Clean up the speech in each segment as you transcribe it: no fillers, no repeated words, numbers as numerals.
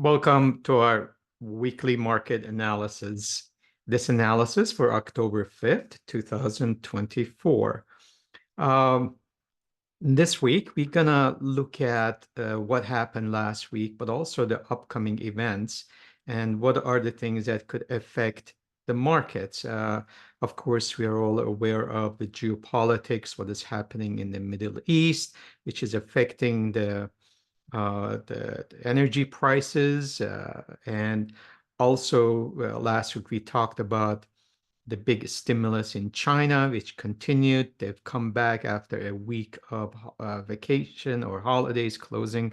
Welcome to our weekly market analysis. This analysis for October 5th, 2024. This week, we're gonna look at what happened last week, but also the upcoming events and what are the things that could affect the markets. Of course, we are all aware of the geopolitics, what is happening in the Middle East, which is affecting the energy prices. And also, last week we talked about the big stimulus in China, which continued. They've come back after a week of vacation or holidays closing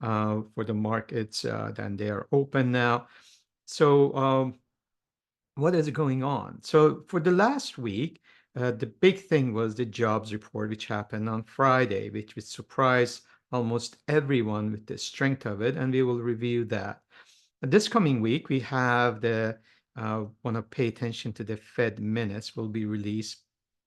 for the markets. Then they are open now. So what is going on? So for the last week, the big thing was the jobs report, which happened on Friday, which would surprise almost everyone with the strength of it, and we will review that. This coming week, we have want to pay attention to the Fed minutes will be released,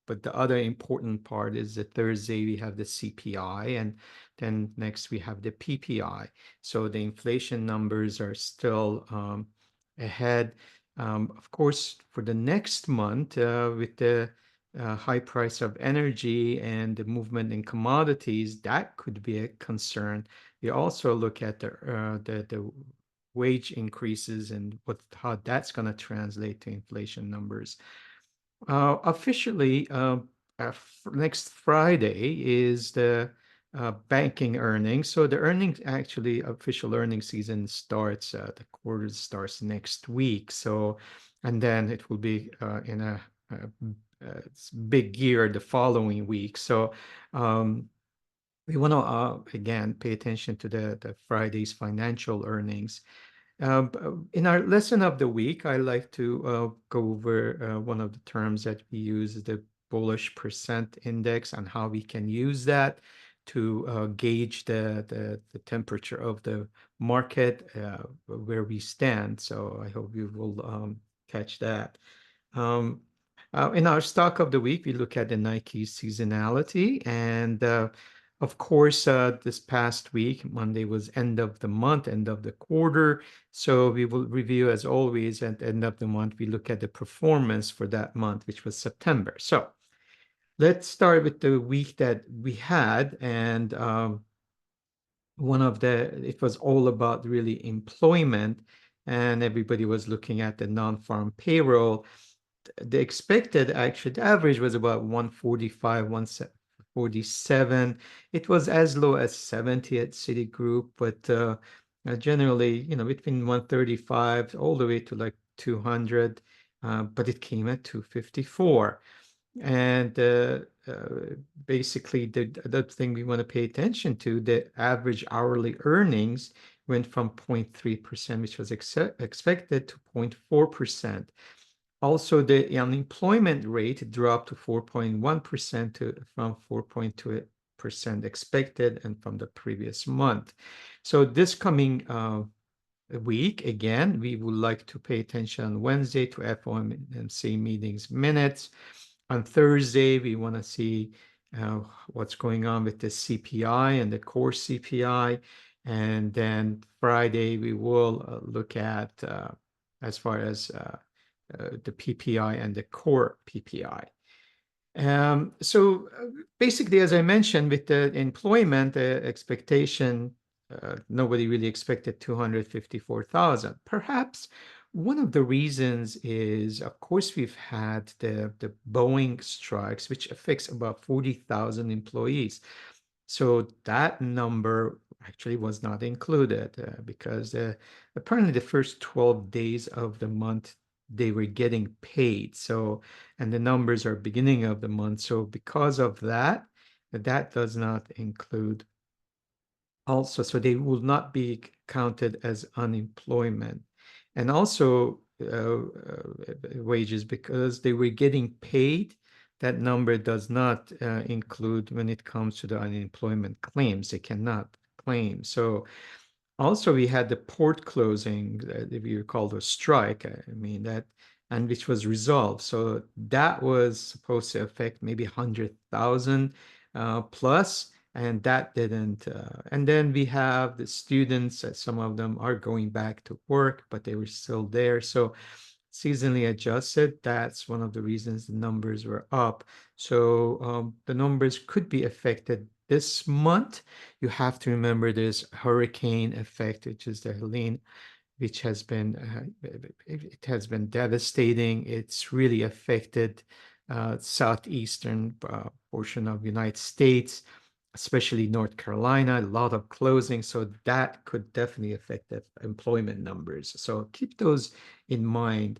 but the other important part is that Thursday we have the CPI, and then next we have the PPI. So the inflation numbers are still ahead. Of course, for the next month, with the high price of energy and the movement in commodities, that could be a concern. We also look at the wage increases and how that's going to translate to inflation numbers. Officially, next Friday is the banking earnings. So the official earnings season starts, the quarter starts next week. So, and then it will be in a big year the following week. So we want to, again, pay attention to the Friday's financial earnings. In our lesson of the week, I like to go over one of the terms that we use, the bullish percent index, and how we can use that to gauge the temperature of the market, where we stand. So I hope you will catch that. In our stock of the week, we look at the Nike seasonality. And of course, this past week, Monday was end of the month, end of the quarter. So we will review, as always, at the end of the month, we look at the performance for that month, which was September. So let's start with the week that we had. And it was all about really employment. And everybody was looking at the non-farm payroll. The expected, actually, the average was about 145, 147. It was as low as 70 at Citigroup, but generally, between 135 all the way to like 200, but it came at 254. And basically, the thing we want to pay attention to, the average hourly earnings went from 0.3%, which was expected, to 0.4%. Also, the unemployment rate dropped to 4.1% from 4.2% expected and from the previous month. So this coming week, again, we would like to pay attention on Wednesday to FOMC meetings minutes. On Thursday, we want to see what's going on with the CPI and the core CPI. And then Friday, we will look at as far as the PPI and the core PPI. So basically, as I mentioned, with the employment expectation, nobody really expected 254,000. Perhaps one of the reasons is, of course, we've had the Boeing strikes, which affects about 40,000 employees. So that number actually was not included because apparently the first 12 days of the month, they were getting paid. So, and the numbers are beginning of the month. So because of that, that does not include also, so they will not be counted as unemployment. And also wages, because they were getting paid, that number does not include when it comes to the unemployment claims. They cannot claim. So also, we had the port closing, if you recall, the strike, and which was resolved. So that was supposed to affect maybe 100,000 plus. and that didn't. And then we have the students, some of them are going back to work, but they were still there. So seasonally adjusted, that's one of the reasons the numbers were up. So the numbers could be affected this month. You have to remember there's hurricane effect, which is the Helene, which has been it has been devastating. It's really affected southeastern portion of United States, especially North Carolina. A lot of closing, so that could definitely affect the employment numbers. So keep those in mind.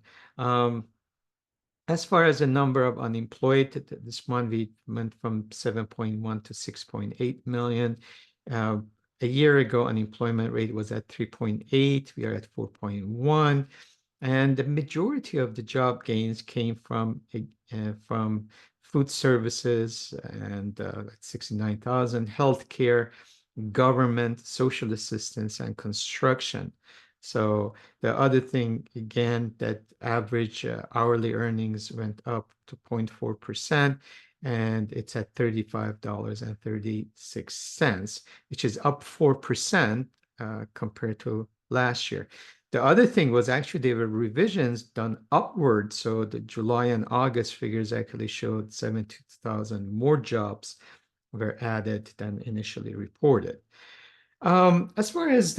As far as the number of unemployed, this month we went from 7.1 to 6.8 million. A year ago, unemployment rate was at 3.8. We are at 4.1. And the majority of the job gains came from food services and 69,000, healthcare, government, social assistance, and construction. So the other thing, again, that average hourly earnings went up to 0.4%, and it's at $35.36, which is up 4% compared to last year. The other thing was actually there were revisions done upward. So the July and August figures actually showed 72,000 more jobs were added than initially reported. As far as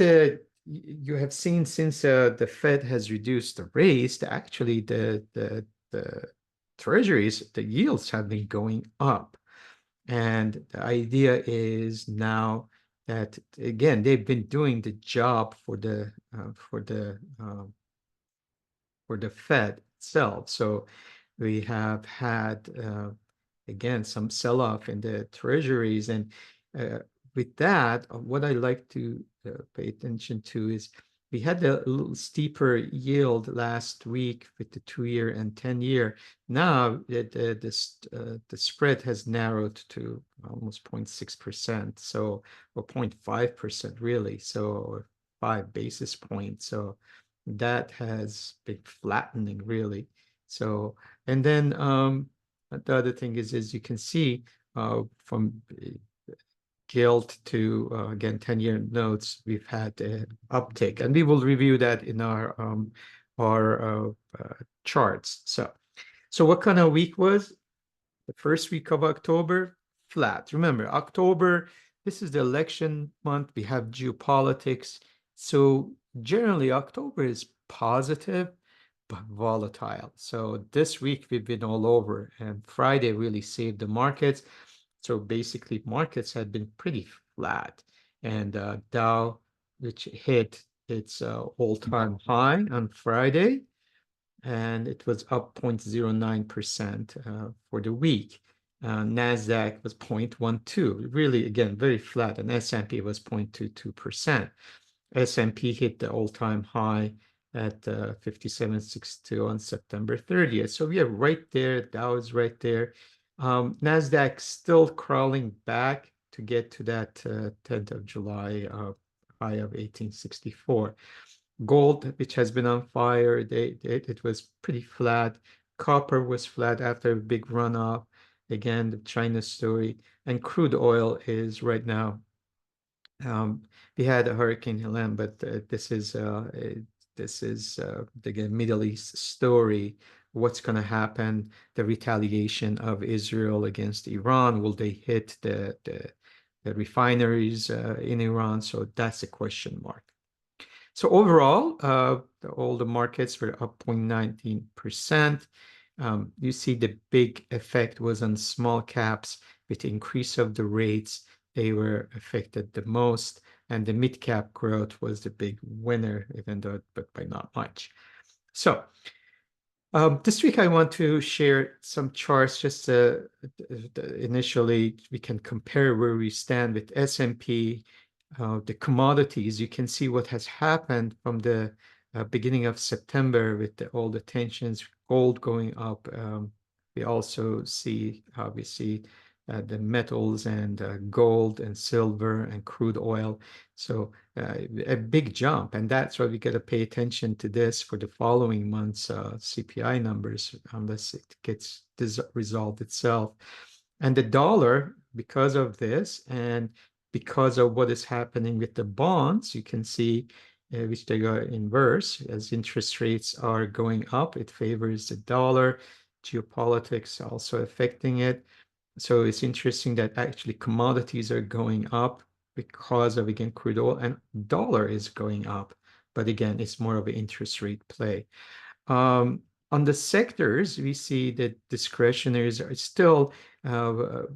you have seen since the Fed has reduced the rates, actually the treasuries, the yields have been going up. And the idea is now that, again, they've been doing the job for the Fed itself. So we have had again some sell-off in the treasuries, and with that, what I like to pay attention to is we had a little steeper yield last week with the 2-year and 10-year. Now the spread has narrowed to almost 0.6%, so or 0.5% really, so 5 basis points. So that has been flattening really. So, and then the other thing is, as you can see, from gilt to again 10-year notes, we've had an uptick, and we will review that in our charts. So what kind of week was the first week of October? Flat. Remember, October, this is the election month. We have geopolitics. So generally, October is positive, but volatile. So this week we've been all over, and Friday really saved the markets. So basically, markets had been pretty flat, and Dow, which hit its all-time high on Friday, and it was up 0.09% for the week. NASDAQ was 0.12, really, again, very flat, and S&P was 0.22%. S&P hit the all-time high at 57.62 on September 30th. So we are right there. Dow is right there. NASDAQ still crawling back to get to that 10th of July high of 1864. Gold, which has been on fire, it was pretty flat. Copper was flat after a big runoff. Again, the China story. And crude oil is right now. We had a Hurricane Helene, but this is the Middle East story. What's going to happen? The retaliation of Israel against Iran. Will they hit the refineries in Iran? So that's a question mark. So overall, all the markets were up 0.19%. You see the big effect was on small caps. With the increase of the rates, they were affected the most, and the mid cap growth was the big winner, even though, but by not much. So this week I want to share some charts. Just initially, we can compare where we stand with S&P. The commodities, you can see what has happened from the beginning of September with all the tensions, gold going up. We also see, obviously, the metals and gold and silver and crude oil. So a big jump. And that's why we got to pay attention to this for the following months' CPI numbers, unless it gets resolved itself. And the dollar because of this and because of what is happening with the bonds, you can see which they are inverse as interest rates are going up. It favors the dollar. Geopolitics also affecting it. So it's interesting that actually commodities are going up because of, again, crude oil, and dollar is going up. But again, it's more of an interest rate play. On the sectors, we see that discretionaries are still above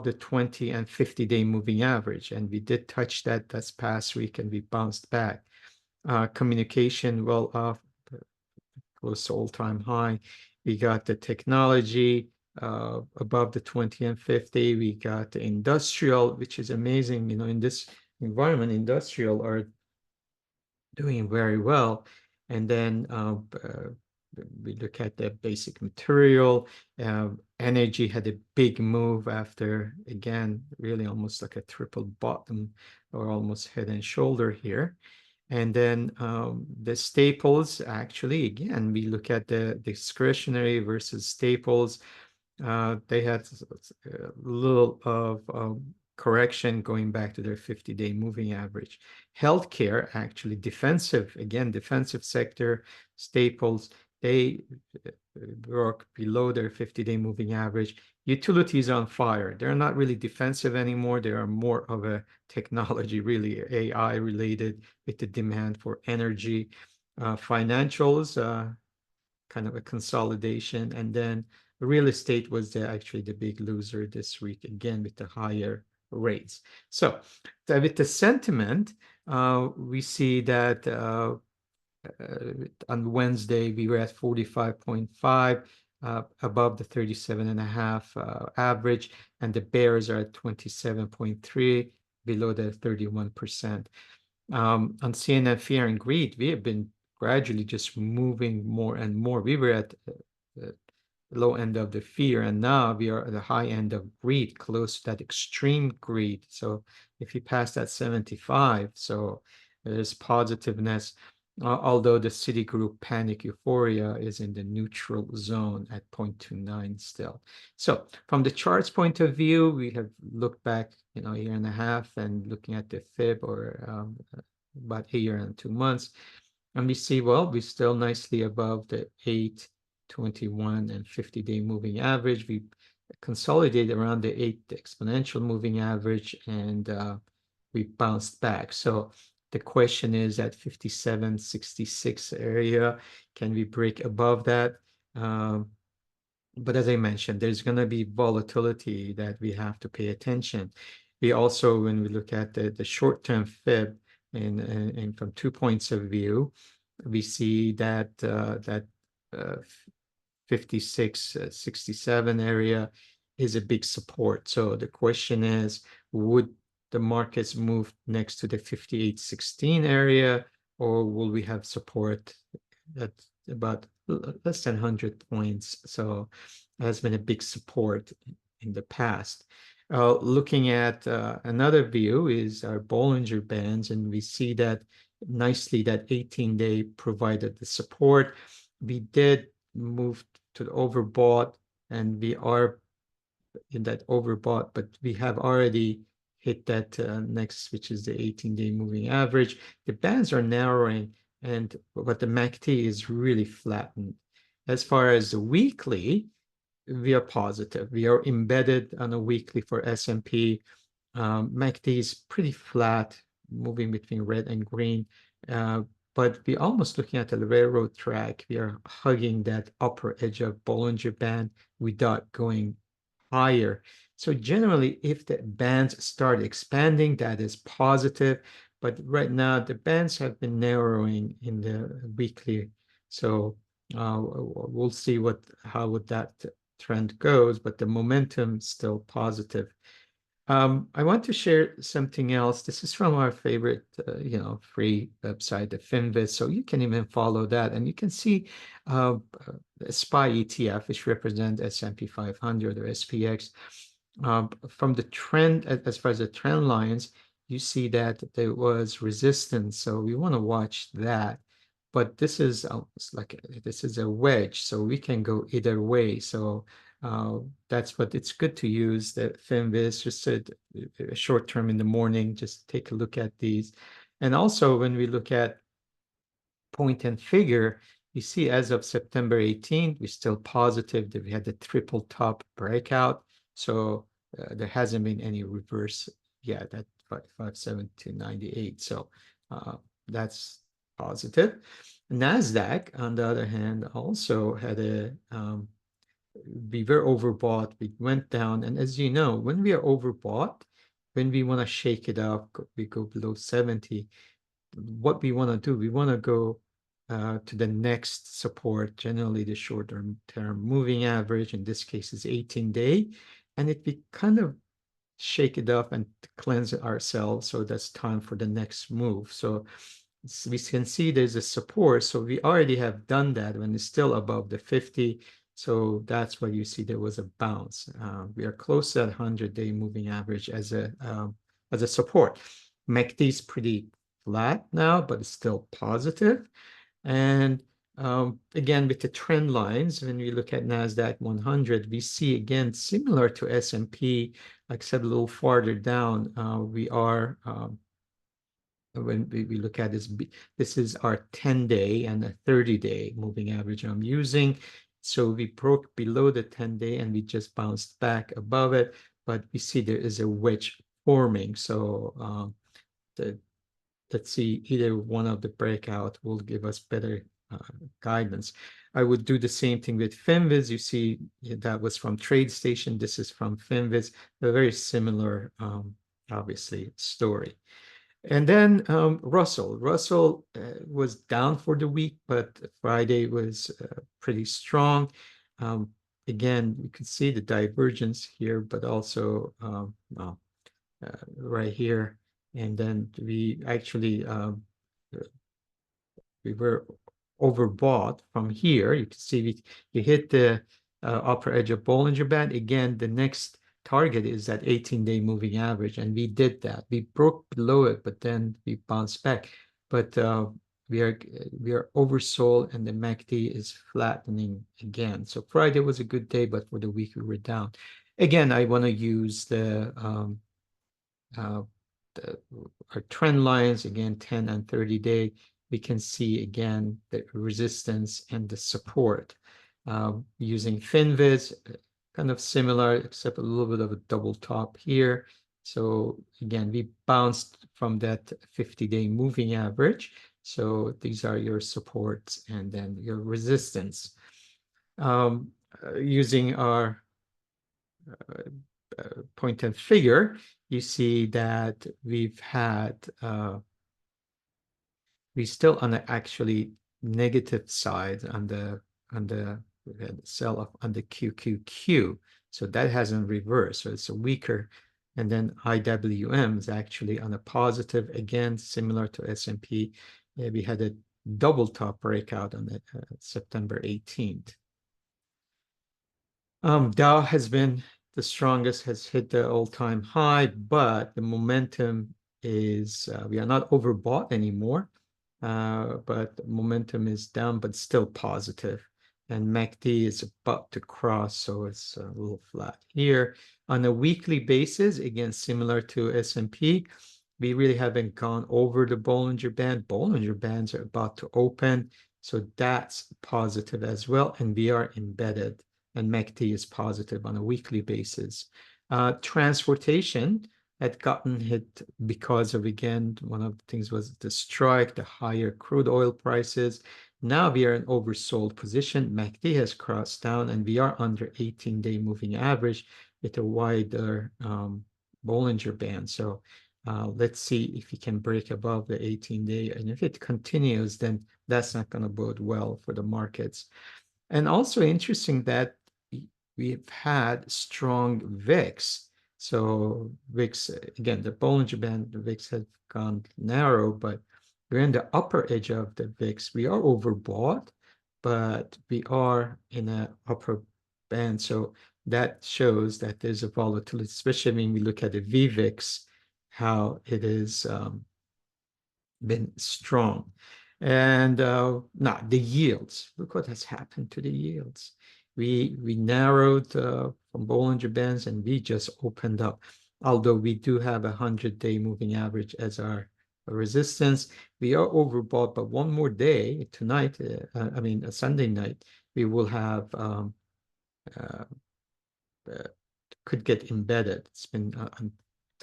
the 20 and 50-day moving average. And we did touch that this past week and we bounced back. Communication, well, close to all-time high. We got the technology above the 20 and 50. We got the industrial, which is amazing. In this environment, industrial are doing very well. And then we look at the basic material. Energy had a big move after, again, really almost like a triple bottom or almost head and shoulder here. And then the staples, actually, again, we look at the discretionary versus staples. They had a little of correction going back to their 50-day moving average. Healthcare, actually, defensive sector, staples, they broke below their 50-day moving average. Utilities on fire. They're not really defensive anymore. They are more of a technology, really AI related, with the demand for energy. Financials, kind of a consolidation. And then real estate was actually the big loser this week, again, with the higher rates. So with the sentiment, we see that on Wednesday, we were at 45.5, above the 37.5 average, and the bears are at 27.3, below the 31%. On CNN Fear and Greed, we have been gradually just moving more and more. We were at the low end of the fear, and now we are at the high end of greed, close to that extreme greed. So if you pass that 75, so there's positiveness. Although the Citigroup panic euphoria is in the neutral zone at 0.29 still. So from the charts point of view, we have looked back, a year and a half and looking at the fib, or about a year and 2 months. And we see, well, we're still nicely above the 8, 21, and 50-day moving average. We consolidate around the 8 exponential moving average, and we bounced back. So the question is at 57.66 area, can we break above that? But as I mentioned, there's going to be volatility that we have to pay attention. We also, when we look at the short-term fib, and from 2 points of view, we see that 56.67 area is a big support. So the question is, would the markets move next to the 58.16 area, or will we have support at about less than 100 points? So it has been a big support in the past. Looking at another view is our Bollinger Bands, and we see that nicely that 18-day provided the support. We did move to the overbought, and we are in that overbought, but we have already hit that next, which is the 18-day moving average. The bands are narrowing, but the MACD is really flattened. As far as the weekly, we are positive. We are embedded on a weekly for S&P. MACD is pretty flat, moving between red and green. But we're almost looking at the railroad track. We are hugging that upper edge of Bollinger Band without going higher. So generally, if the bands start expanding, that is positive. But right now, the bands have been narrowing in the weekly. So we'll see how would that trend goes, but the momentum still positive. I want to share something else. This is from our favorite, free website, the Finviz. So you can even follow that, and you can see SPY ETF, which represents S&P 500 or SPX. From the trend, as far as the trend lines, you see that there was resistance. So we want to watch that. But this is almost like this is a wedge, so we can go either way. So That's what it's good to use the FinViz, just a short term in the morning, just take a look at these. And also when we look at point and figure, you see as of September 18th, we're still positive that we had the triple top breakout. So there hasn't been any reverse yet at 557 to 98. So that's positive. NASDAQ, on the other hand, also had a we were overbought. We went down, and as you know, when we are overbought, when we want to shake it up, we go below 70. What we want to do, we want to go to the next support, generally the short-term moving average, in this case is 18-day, and if we kind of shake it up and cleanse ourselves, so that's time for the next move. So we can see there's a support, so we already have done that when it's still above the 50. So that's why you see there was a bounce. We are close to that 100-day moving average as a support. MACD is pretty flat now, but it's still positive. And again, with the trend lines, when we look at NASDAQ 100, we see again, similar to S&P, except a little farther down, we are, when we look at this is our 10-day and a 30-day moving average I'm using. So we broke below the 10-day and we just bounced back above it, but we see there is a wedge forming. So let's see, either one of the breakout will give us better guidance. I would do the same thing with FinViz. You see that was from TradeStation. This is from FinViz. A very similar, obviously, story. And then Russell was down for the week, but Friday was pretty strong. Again, you can see the divergence here, but also right here. And then we actually we were overbought from here. You can see we hit the upper edge of Bollinger Band. Again, the next target is that 18-day moving average, and we did that. We broke below it, but then we bounced back. But we are oversold, and the MACD is flattening again. So Friday was a good day, but for the week we were down. Again, I want to use the our trend lines, again, 10 and 30-day. We can see again the resistance and the support. Using FinViz, kind of similar, except a little bit of a double top here. So again, we bounced from that 50-day moving average. So these are your supports and then your resistance. Using our point and figure, you see that we've had we still on the actually negative side on the sell off on the QQQ, so that hasn't reversed, so it's a weaker. And then IWM is actually on a positive, again similar to S&P. We had a double top breakout on the September 18th. Dow has been the strongest, has hit the all-time high, but the momentum is we are not overbought anymore, but momentum is down, but still positive. And MACD is about to cross, so it's a little flat here. On a weekly basis, again, similar to S&P, we really haven't gone over the Bollinger Band. Bollinger Bands are about to open, so that's positive as well, and we are embedded, and MACD is positive on a weekly basis. Transportation had gotten hit because of, again, one of the things was the strike, the higher crude oil prices. Now we are in oversold position. MACD has crossed down, and we are under 18-day moving average with a wider Bollinger Band. So let's see if we can break above the 18-day. And if it continues, then that's not going to bode well for the markets. And also interesting that we've had strong VIX. So VIX, again, the Bollinger Band, the VIX has gone narrow, but we're in the upper edge of the VIX. We are overbought, but we are in an upper band. So that shows that there's a volatility, especially when we look at the VVIX, how it has been strong. And now the yields, look what has happened to the yields. we narrowed from Bollinger Bands, and we just opened up. Although we do have a 100-day moving average as our resistance, we are overbought. But one more day tonight, I mean a Sunday night, we will have could get embedded. It's been on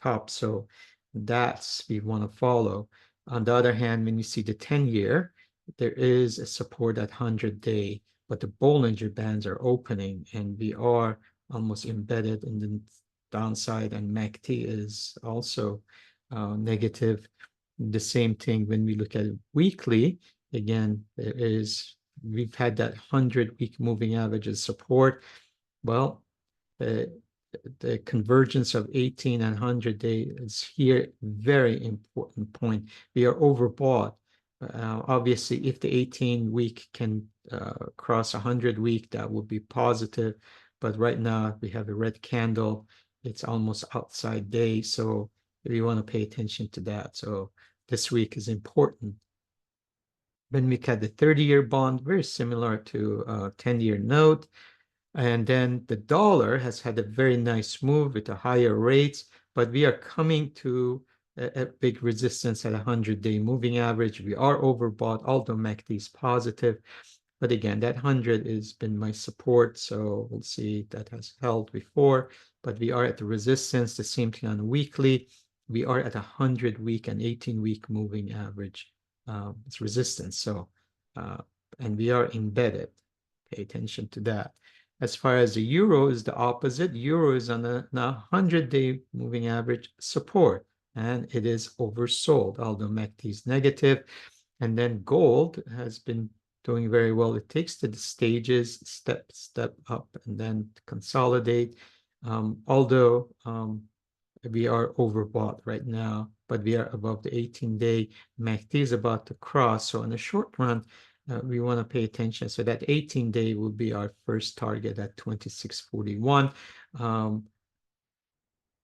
top, so that's we want to follow. On the other hand, when you see the 10-year, there is a support at 100-day, but the Bollinger Bands are opening, and we are almost embedded in the downside, and MACD is also negative. The same thing when we look at weekly. Again, we've had that 100-week moving average as support. Well, the convergence of 18 and 100-day is here, very important point. We are overbought. Obviously, if the 18-week can cross 100-week, that would be positive. But right now, we have a red candle. It's almost outside day, so we want to pay attention to that. So this week is important. When we look at the 30-year bond, very similar to a 10-year note. And then the dollar has had a very nice move with the higher rates, but we are coming to a big resistance at a 100-day moving average. We are overbought, although MACD is positive. But again, that 100 has been my support, so we'll see. That has held before, but we are at the resistance. The same thing on a weekly. We are at a 100-week and 18-week moving average. It's resistance. So, and we are embedded. Pay attention to that. As far as the euro is the opposite. Euro is on a 100-day moving average support, and it is oversold, although MACD is negative. And then gold has been doing very well. It takes the stages, step up, and then consolidate. Although we are overbought right now, but we are above the 18-day. MACD is about to cross. So in the short run, we want to pay attention. So that 18-day will be our first target at 26.41.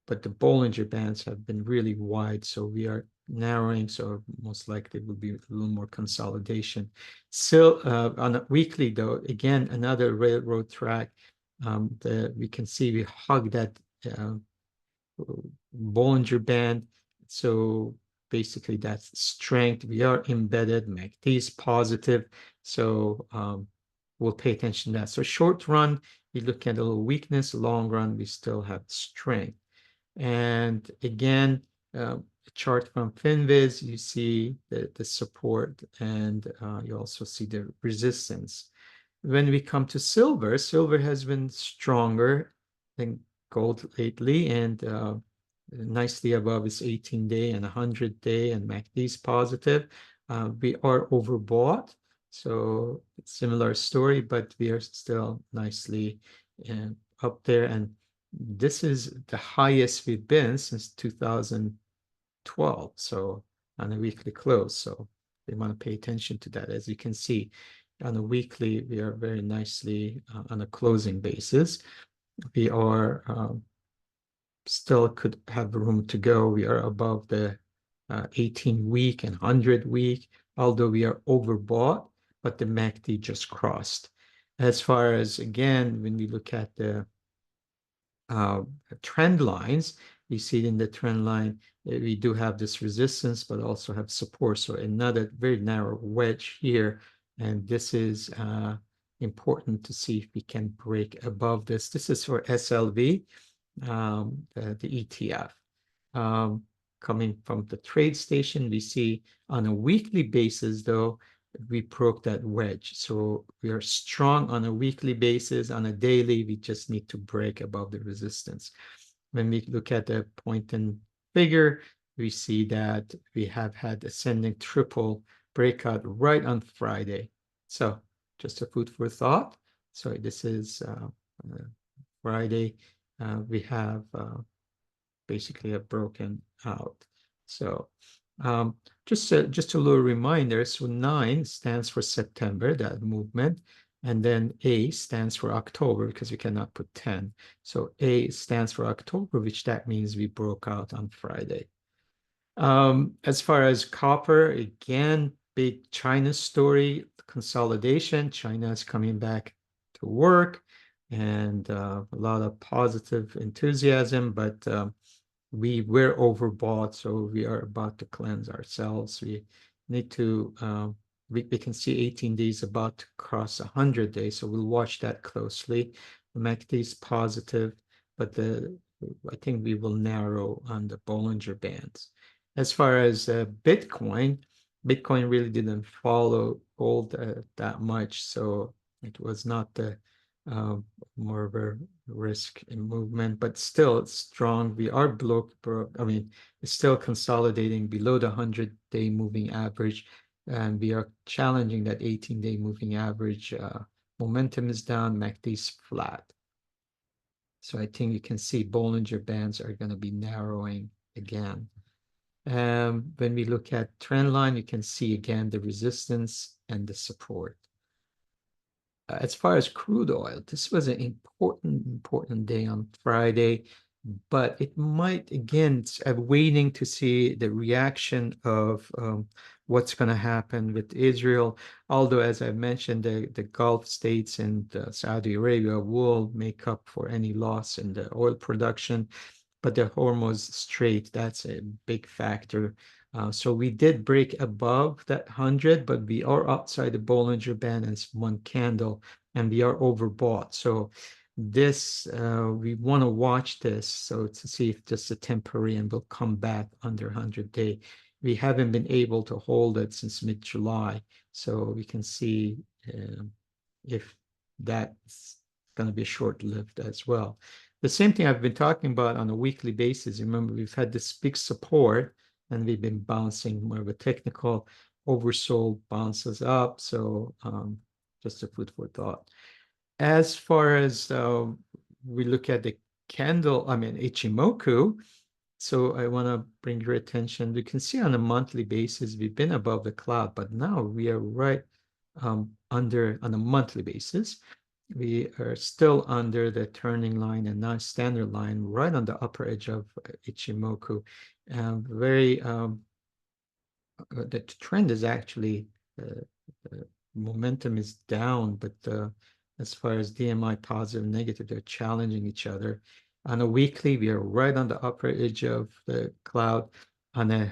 But the Bollinger Bands have been really wide, so we are narrowing, so most likely will be a little more consolidation. Still, on a weekly though, again, another railroad track. We can see we hug that Bollinger Band. So basically that's strength. We are embedded. MACD is positive. So we'll pay attention to that. So short run, we look at a little weakness. Long run, we still have strength. And again, a chart from Finviz, you see the support, and you also see the resistance. When we come to silver, silver has been stronger than gold lately, and nicely above its 18-day and 100-day, and MACD is positive. We are overbought, so similar story, but we are still nicely up there. And this is the highest we've been since 2012, so on a weekly close. So they want to pay attention to that. As you can see, on a weekly, we are very nicely on a closing basis. We are still could have room to go. We are above the 18-week and 100-week, although we are overbought, but the MACD just crossed. As far as, again, when we look at the trend lines, we see it in the trend line, we do have this resistance, but also have support. So another very narrow wedge here, and this is important to see if we can break above this. This is for SLV, the ETF. Coming from the trade station, we see on a weekly basis, though, we broke that wedge. So we are strong on a weekly basis. On a daily, we just need to break above the resistance. When we look at the point and figure, we see that we have had ascending triple breakout right on Friday. So just a food for thought. So this is Friday. We have basically a broken out. So just a little reminder. So 9 stands for September, that movement, and then A stands for October, because we cannot put 10. So A stands for October, which that means we broke out on Friday. As far as copper, again, big China story, consolidation. China is coming back to work. and a lot of positive enthusiasm, but we were overbought, so we are about to cleanse ourselves. We need to, we can see 18 days about to cross 100 days, so we'll watch that closely. The MACD is positive, but I think we will narrow on the Bollinger Bands. As far as Bitcoin really didn't follow gold that much, so it was not the more of a risk in movement, but still it's strong. We are below, I mean, it's still consolidating below the 100-day moving average, and we are challenging that 18-day moving average. Momentum is down, MACD is flat. So I think you can see Bollinger Bands are going to be narrowing again. When we look at trend line, you can see again the resistance and the support. As far as crude oil, this was an important day on Friday, but it might, again, waiting to see the reaction of what's going to happen with Israel. Although, as I mentioned, the Gulf states and Saudi Arabia will make up for any loss in the oil production, but the Hormuz Strait, that's a big factor. So we did break above that 100, but we are outside the Bollinger Band and it's one candle, and we are overbought. So this, we want to watch this, so to see if just a temporary and will come back under 100-day. We haven't been able to hold it since mid-July, so we can see if that's going to be short-lived as well. The same thing I've been talking about on a weekly basis. Remember, we've had this big support and we've been bouncing more of a technical oversold bounces up. So just a food for thought. As far as we look at the candle, I mean, Ichimoku, so I want to bring your attention. You can see on a monthly basis, we've been above the cloud, but now we are right under on a monthly basis. We are still under the turning line and non-standard line, right on the upper edge of Ichimoku. The trend is actually, momentum is down, but as far as DMI positive, negative, they're challenging each other. On a weekly, we are right on the upper edge of the cloud. On a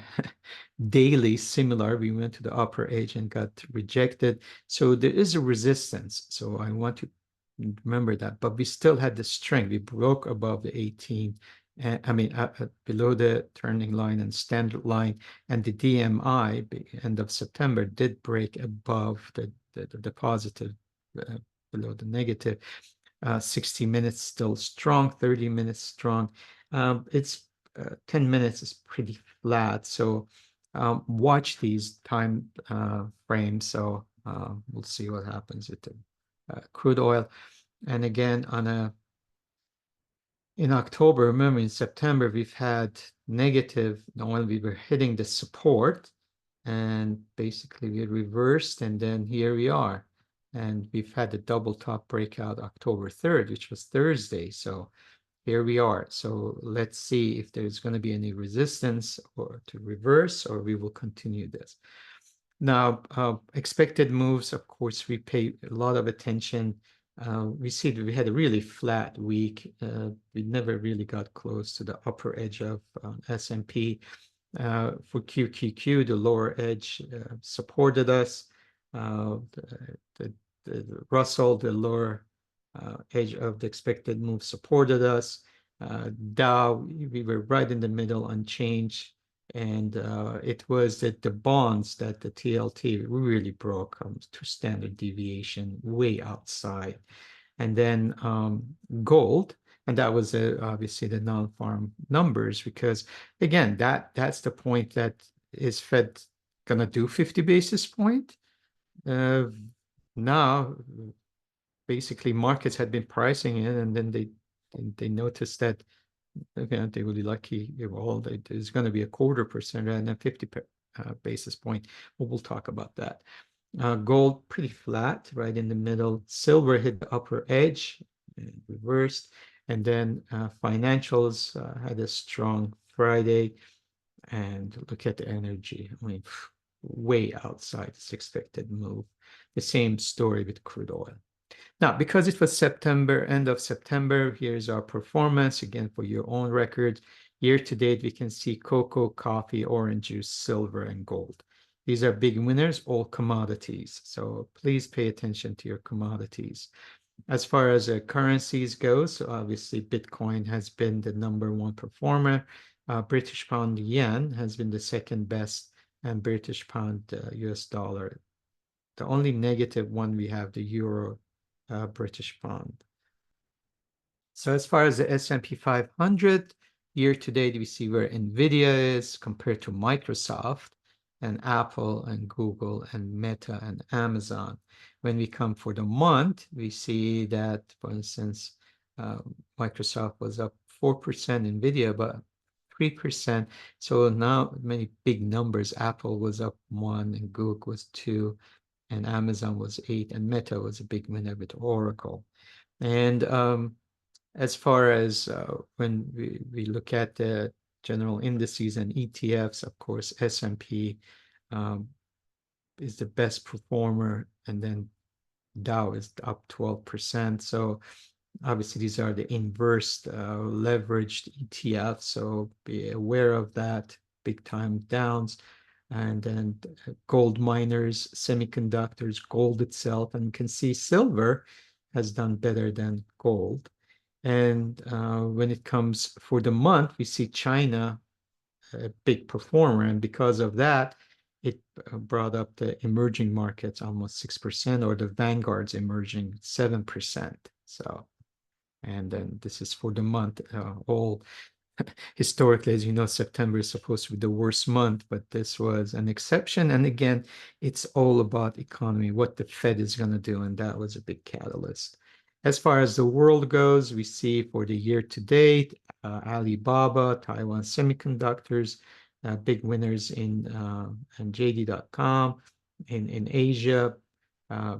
daily, similar, we went to the upper edge and got rejected. So there is a resistance. So I want to remember that, but we still had the strength. We broke above the 18, I mean, below the turning line and standard line, and the DMI end of September did break above the positive, below the negative. 60 minutes still strong, 30 minutes strong. It's 10 minutes is pretty flat. So watch these time frames. So we'll see what happens with the crude oil. And again, in October, remember in September, we've had negative, when we were hitting the support and basically we reversed, and then here we are. And we've had the double top breakout October 3rd, which was Thursday. So here we are. So let's see if there's going to be any resistance or to reverse, or we will continue this. Now, expected moves, of course, we pay a lot of attention. We see that we had a really flat week. We never really got close to the upper edge of S&P. For QQQ, the lower edge supported us. The Russell, the lower edge of the expected move supported us. Dow, we were right in the middle, unchanged. And it was that the bonds that the TLT really broke to standard deviation way outside. And then gold, and that was obviously the non-farm numbers, because again, that's the point that is Fed gonna do 50 basis point. Now, basically, markets had been pricing it, and then they noticed that again, they will be lucky. There's going to be a 0.25% and then 50 basis point. We'll talk about that. Gold pretty flat, right in the middle. Silver hit the upper edge, and reversed, and then financials had a strong Friday. And look at the energy. I mean, way outside this expected move. The same story with crude oil. Now, because it was September, end of September, here's our performance. Again, for your own record, year to date, we can see cocoa, coffee, orange juice, silver, and gold. These are big winners, all commodities. So please pay attention to your commodities. As far as currencies goes, so obviously Bitcoin has been the #1 performer. British pound yen has been the second best, and British pound US dollar. The only negative one we have the euro, British pound. So as far as the S&P 500, year to date, we see where NVIDIA is compared to Microsoft and Apple and Google and Meta and Amazon. When we come for the month, we see that, for instance, Microsoft was up 4%, NVIDIA about 3%. So now many big numbers. Apple was up 1 and Google was 2 and Amazon was 8 and Meta was a big winner with Oracle. And as far as when we look at the general indices and ETFs, of course, S&P is the best performer, and then Dow is up 12%. So obviously these are the inverse leveraged ETFs, so be aware of that. Big time downs. And then gold miners, semiconductors, gold itself, and you can see silver has done better than gold. And when it comes for the month, we see China a big performer, and because of that, it brought up the emerging markets almost 6%, or the Vanguard's emerging 7%. So, and then this is for the month. All historically, as you know, September is supposed to be the worst month, but this was an exception. And again, it's all about economy, what the Fed is going to do, and that was a big catalyst. As far as the world goes, we see for the year to date, Alibaba, Taiwan Semiconductors, big winners in JD.com, in Asia,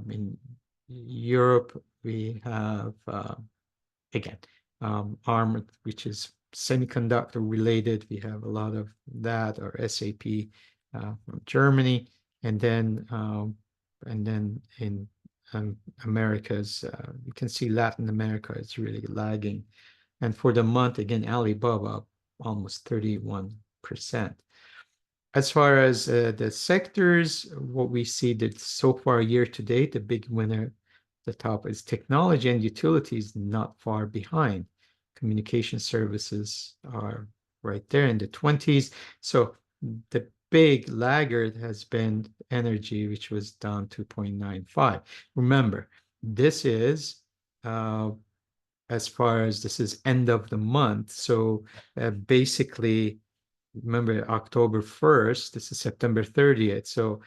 in Europe, we have, again, ARM, which is semiconductor related. We have a lot of that, or SAP from Germany, and then in Americas, you can see Latin America is really lagging. And for the month, again, Alibaba almost 31%. As far as the sectors, what we see that so far year to date, the big winner, the top is technology, and utilities not far behind. Communication services are right there in the 20s. So the big laggard has been energy, which was down 2.95. Remember, this is as far as this is end of the month. So basically, remember October 1st, this is September 30th. So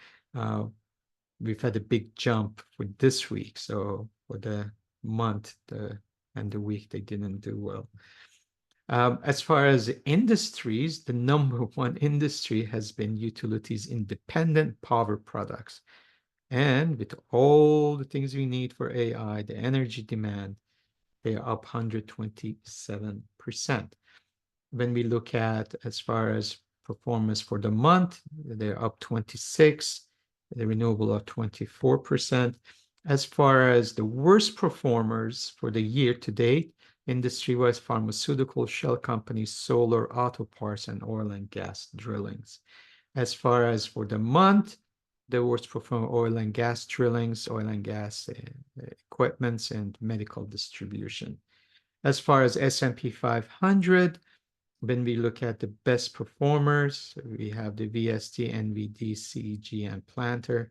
we've had a big jump for this week. So for the month and the week, they didn't do well. As far as industries, the #1 industry has been utilities independent power products. And with all the things we need for AI, the energy demand, they are up 127%. When we look at as far as performance for the month, they're up 26%, the renewable up 24%. As far as the worst performers for the year to date, industry-wise, pharmaceutical, shell companies, solar, auto parts, and oil and gas drillings. As far as for the month, the worst performer, oil and gas drillings, oil and gas equipments, and medical distribution. As far as S&P 500, when we look at the best performers, we have the VST, NVD, CEG, and Palantir,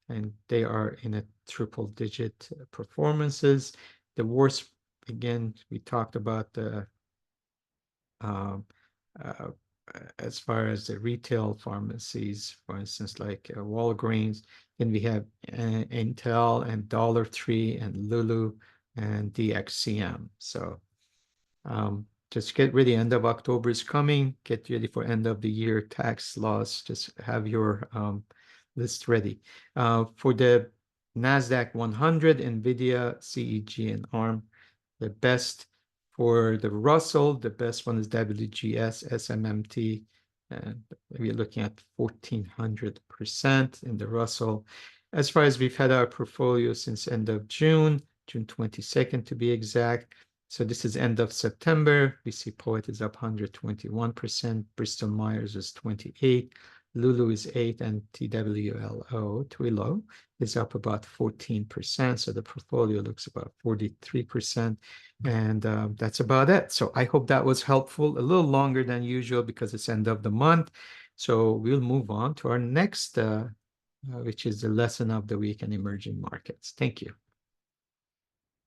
and they are in a triple-digit performances. The worst, again, we talked about the as far as the retail pharmacies, for instance, like Walgreens. Then we have Intel and Dollar Tree and Lulu and DXCM. So just get ready. End of October is coming. Get ready for end of the year tax laws. Just have your list ready. For the NASDAQ 100, NVIDIA, CEG, and ARM, the best. For the Russell, the best one is WGS, SMMT, and we're looking at 1,400% in the Russell. as far as we've had our portfolio since end of June 22nd to be exact. So this is end of September. We see Poet is up 121%, Bristol Myers is 28, Lulu is 8, and Twilio is up about 14%. So the portfolio looks about 43%. And that's about it. So I hope that was helpful, a little longer than usual because it's end of the month. So we'll move on to our next, which is the lesson of the week in emerging markets. Thank you.